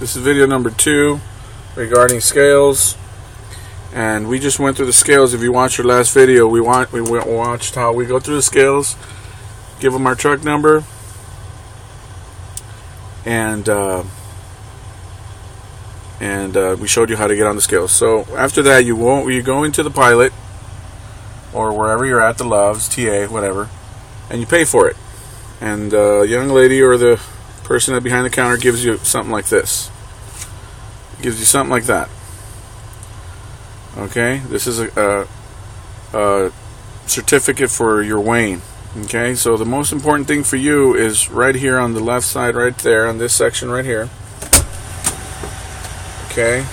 This is video number 2 regarding scales, and we just went through the scales. If you watched your last video, we watched how we go through the scales, give them our truck number, and we showed you how to get on the scales. So after that, you go into the Pilot or wherever you're at, the Loves, TA, whatever, and you pay for it. And the young lady or the person behind the counter gives you something like this. Gives you something like that. Okay, this is a certificate for your weighing. Okay, so the most important thing for you is right here on the left side, right there, on this section right here. Okay,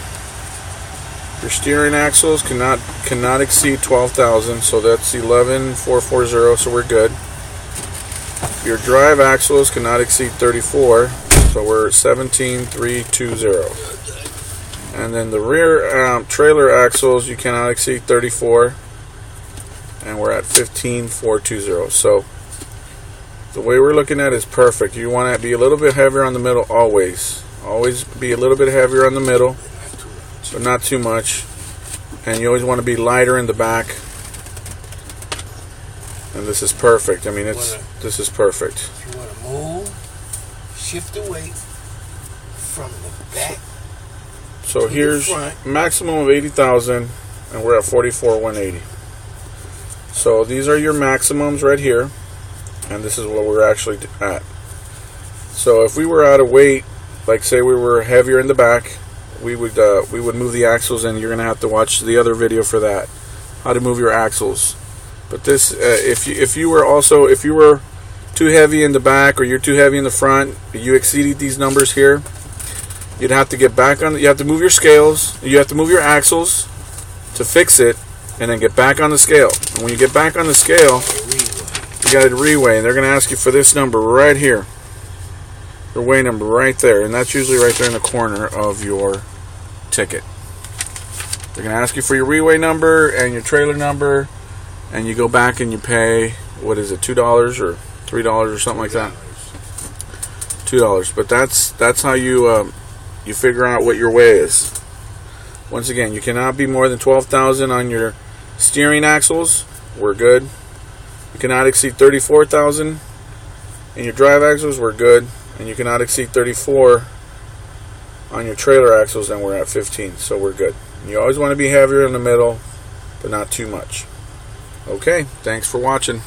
your steering axles cannot exceed 12,000, so that's 11,440, so we're good. Your drive axles cannot exceed 34, so we're at 17,320. And then the rear trailer axles, you cannot exceed 34, and we're at 15,420. So the way we're looking at it is perfect. You want to be a little bit heavier on the middle always. Always be a little bit heavier on the middle, but not too much. And you always want to be lighter in the back. And this is perfect. I mean, this is perfect. You want to move, shift the weight from the back. So here's maximum of 80,000, and we're at 44,180. So these are your maximums right here, and this is what we're actually at. So if we were out of weight, like say we were heavier in the back, we would move the axles, and you're gonna have to watch the other video for that, how to move your axles. But this, if you were too heavy in the back or you're too heavy in the front, you exceeded these numbers here, you'd have to get back on. You have to move your scales. You have to move your axles to fix it, and then get back on the scale. And when you get back on the scale, you got to reweigh, and they're going to ask you for this number right here, your weigh number right there, and that's usually right there in the corner of your ticket. They're going to ask you for your reweigh number and your trailer number. And you go back and you pay, what is it, $2 or $3 or something like that? $2. But that's how you figure out what your weigh is. Once again, you cannot be more than 12,000 on your steering axles. We're good. You cannot exceed 34,000 in your drive axles. We're good. And you cannot exceed 34 on your trailer axles, and we're at 15. So we're good. You always want to be heavier in the middle, but not too much. Okay, thanks for watching.